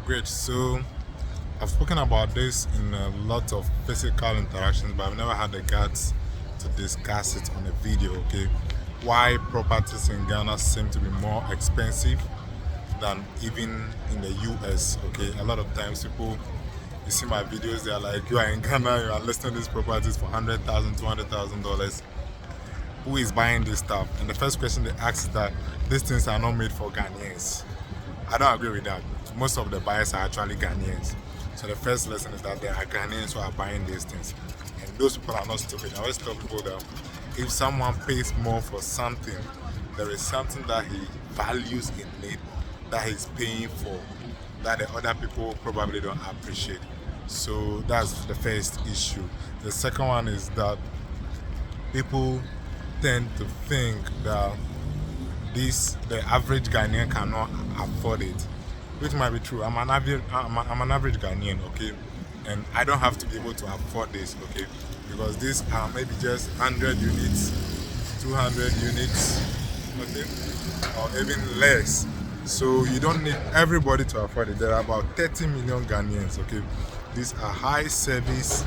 Great. So I've spoken about this in a lot of physical interactions, but I've never had the guts to discuss it on a video. Okay, why properties in Ghana seem to be more expensive than even in the US. Okay, a lot of times people, you see my videos, they're like, you are in Ghana, you are listing these properties for $100,000, $200,000. Who is buying this stuff? And the first question they ask is that these things are not made for Ghanaians. I don't agree with that. Most of the buyers are actually Ghanaians. So the first lesson is that there are Ghanaians who are buying these things. And those people are not stupid. I always tell people that if someone pays more for something, there is something that he values in it that he's paying for that the other people probably don't appreciate. So that's the first issue. The second one is that people tend to think that the average Ghanaian cannot afford it, which might be true. I'm an average Ghanaian, okay, and I don't have to be able to afford this, okay, because these are maybe just 100 units, 200 units, okay, or even less. So you don't need everybody to afford it. There are about 30 million Ghanaians, okay. These are high service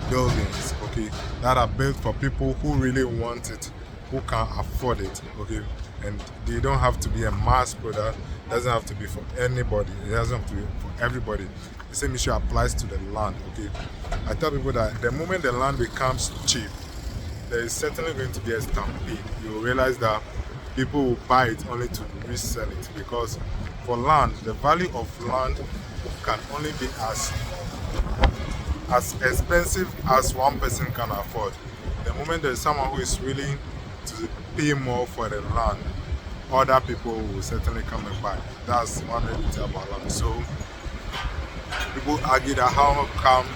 buildings, okay, that are built for people who really want it, who can afford it, okay. And they don't have to be a mass product. It doesn't have to be for anybody. It doesn't have to be for everybody. The same issue applies to the land, okay. I tell people that the moment the land becomes cheap, there is certainly going to be a stampede. You will realize that people will buy it only to resell it, because for land, the value of land can only be as expensive as one person can afford. The moment there is someone who is willing to pay more for the land, other people will certainly come and buy. That's one reality about land. So people argue that how come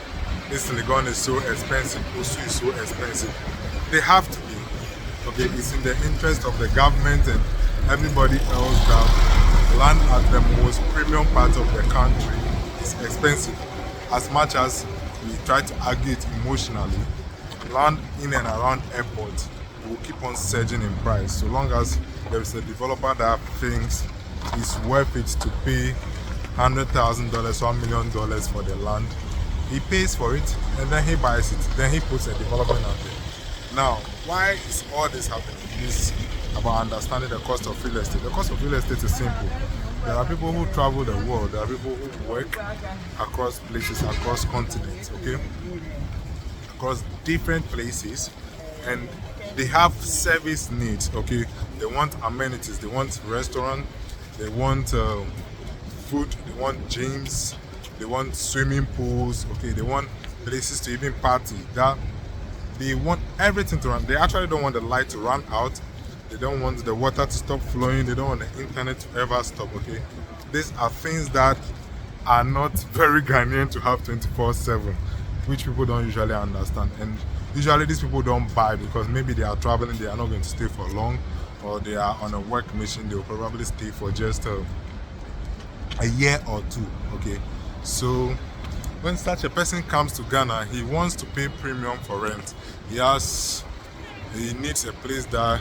this Legon is so expensive, Osu is so expensive. They have to be. Okay, it's in the interest of the government and everybody else that land at the most premium part of the country is expensive. As much as we try to argue it emotionally, land in and around airport will keep on surging in price. So long as there is a developer that thinks it's worth it to pay $100,000, $1 million for the land, he pays for it and then he buys it. Then he puts a development out there. Now, why is all this happening? It's about understanding the cost of real estate. The cost of real estate is simple. There are people who travel the world. There are people who work across places, across continents, okay? Across different places, and they have service needs, okay? They want amenities, they want restaurant, they want food, they want gyms, they want swimming pools, okay? They want places to even party. That they want everything to run. They actually don't want the light to run out. They don't want the water to stop flowing. They don't want the internet to ever stop, okay? These are things that are not very Ghanaian to have 24/7, which people don't usually understand. And usually these people don't buy because maybe they are traveling, they are not going to stay for long, or they are on a work mission, they will probably stay for just a year or two, okay? So when such a person comes to Ghana, he wants to pay premium for rent. He needs a place that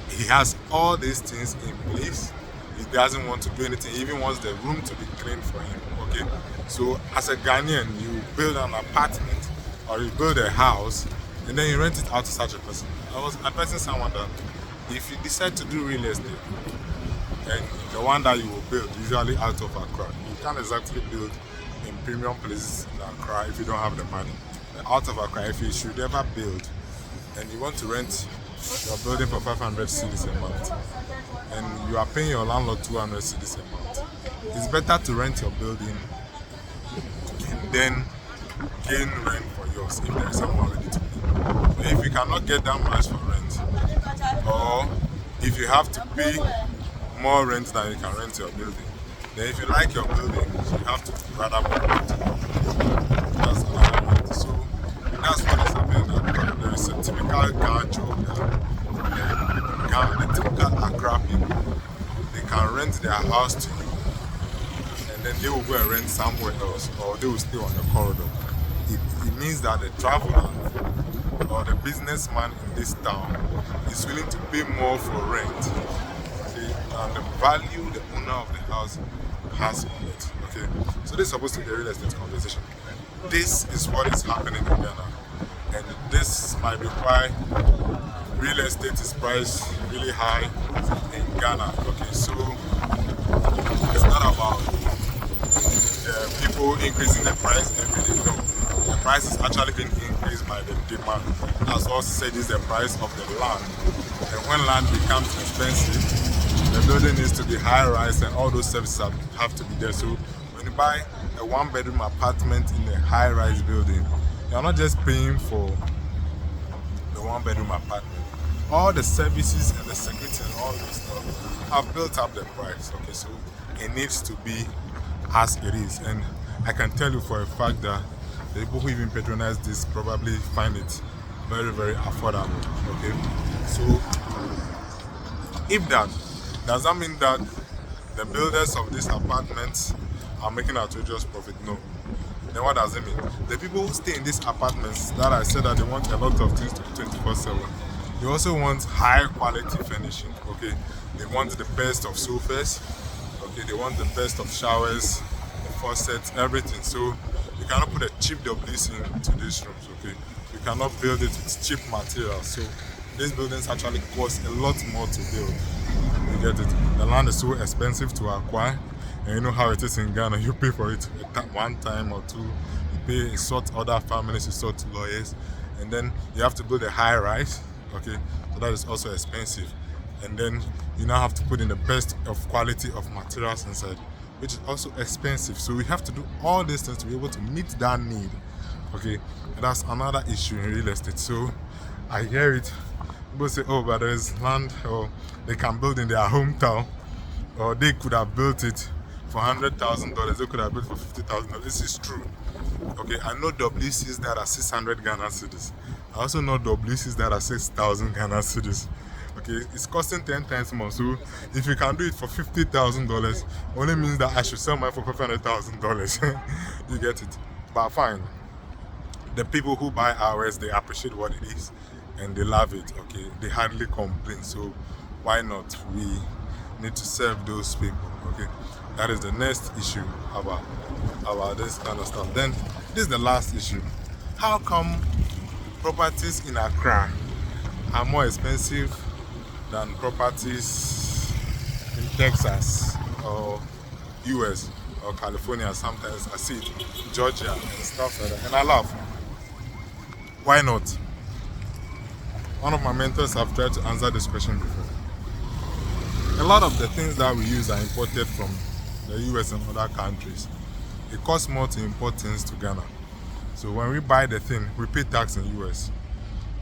he has all these things in place. He doesn't want to do anything. He even wants the room to be clean for him. Okay. So as a Ghanaian, you build an apartment or you build a house and then you rent it out to such a person. I was advising someone that if you decide to do real estate, and the one that you will build, usually out of Accra, you can't exactly build in premium places in Accra if you don't have the money. Out of Accra, if you should ever build and you want to rent your building for 500 cedis a month and you are paying your landlord 200 cedis a month, it's better to rent your building and then gain rent for yours if there is someone ready to pay. But if you cannot get that much for rent, or if you have to pay more rent than you can rent your building, then if you like your building, you have to rather move it. That's another one. So that's what is happening in Accra. There is a typical Ghana job the typical Accra people, they can rent their house to you and then they will go and rent somewhere else, or they will stay on the corridor. It means that the traveler or the businessman in this town is willing to pay more for rent, okay, than the value the owner of the house has on it. Okay, So this is supposed to be a real estate conversation. This is what is happening in Ghana. And this might be why real estate is priced really high in Ghana. Okay, so it's not about people increasing the price every day. No, the price is actually being increased by the demand. As also said, is the price of the land. And when land becomes expensive, the building needs to be high rise and all those services have to be there. So when you buy a one-bedroom apartment in a high rise building, you're not just paying for the one-bedroom apartment. All the services and the security and all those stuff have built up the price. Okay, so it needs to be as it is. And I can tell you for a fact that the people who even patronize this probably find it very, very affordable. Okay, so if that does that mean that the builders of these apartments are making outrageous profit? No. Then what does it mean? The people who stay in these apartments that I said that they want a lot of things to be 24/7, they also want high quality furnishing. Okay, they want the best of sofas. Okay, they want the best of showers, the faucets, everything. So you cannot put a cheap WC into these rooms. Okay, you cannot build it with cheap materials. So these buildings actually cost a lot more to build. You get it? The land is so expensive to acquire, and you know how it is in Ghana. You pay for it one time or two. You pay, you sort other families, you sort lawyers, and then you have to build a high rise. Okay, so that is also expensive, and then you now have to put in the best of quality of materials inside, which is also expensive. So we have to do all these things to be able to meet that need. Okay, and that's another issue in real estate. So I hear it. People say, oh, but there is land, or they can build in their hometown, or they could have built it for $100,000. They could have built for $50,000. This is true. Okay, I know WCs that are 600 Ghana cedis. I also know WCs that are 6,000 Ghana cedis. Okay, it's costing 10 times more. So if you can do it for $50,000, only means that I should sell mine for $500,000. You get it? But fine. The people who buy ours, they appreciate what it is and they love it. Okay, they hardly complain. So why not? We need to serve those people. Okay, that is the next issue about this kind of stuff. Then this is the last issue. How come properties in Accra are more expensive than properties in Texas or US or California? Sometimes I see it, Georgia and stuff like that, and I laugh. Why not? One of my mentors have tried to answer this question before. A lot of the things that we use are imported from the US and other countries. It costs more to import things to Ghana. So when we buy the thing, we pay tax in US.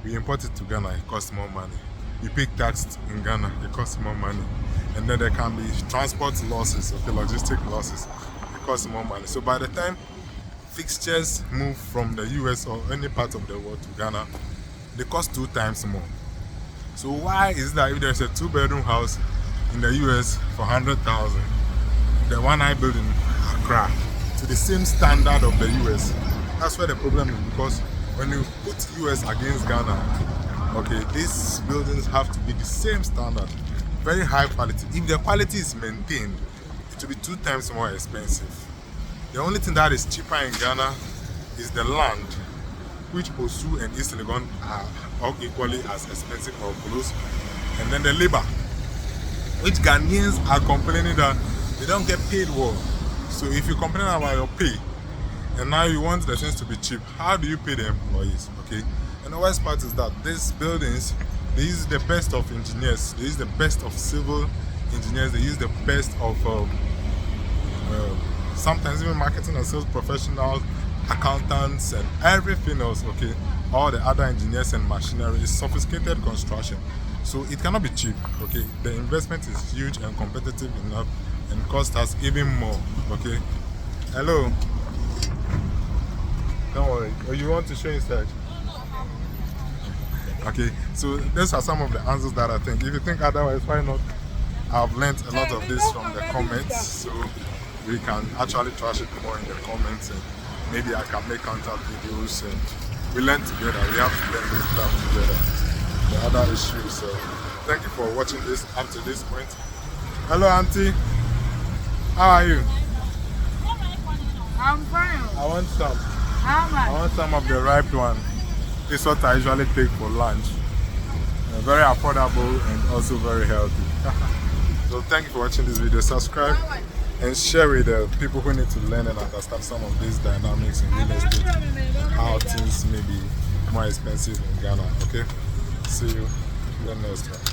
We import it to Ghana, it costs more money. We pay tax in Ghana, it costs more money. And then there can be transport losses, okay, logistic losses. It costs more money. So by the time fixtures move from the US or any part of the world to Ghana, they cost 2 times more. So why is that if there's a 2-bedroom house in the US for 100,000, the one I build in Accra to the same standard of the US? That's where the problem is, because when you put US against Ghana, okay, these buildings have to be the same standard, very high quality. If the quality is maintained, it will be 2 times more expensive. The only thing that is cheaper in Ghana is the land, which Osu and East Legon are all equally as expensive or close, and then the labor, which Ghanaians are complaining that they don't get paid well. So if you complain about your pay, and now you want the things to be cheap, how do you pay the employees? Okay, and the worst part is that these buildings, they use the best of engineers, they use the best of civil engineers, they use the best of sometimes even marketing and sales professionals, accountants and everything else. Okay, all the other engineers and machinery. Is sophisticated construction, so it cannot be cheap. Okay, the investment is huge and competitive enough and cost us even more. Okay, hello, don't worry. Oh, you want to show inside? Okay, so those are some of the answers that I think. If you think otherwise, why not? I've learned a lot of this from the comments, so we can actually trash it more in the comments, and maybe I can make contact videos and we learn together. We have to learn this stuff together. The other issues. So thank you for watching this up to this point. Hello, Auntie. How are you? I'm fine. I want some. How much? I want some of the ripe one. This is what I usually take for lunch. Very affordable and also very healthy. So thank you for watching this video. Subscribe and share with the people who need to learn and understand some of these dynamics in real estate and how things may be more expensive in Ghana. Okay? See you in the next one.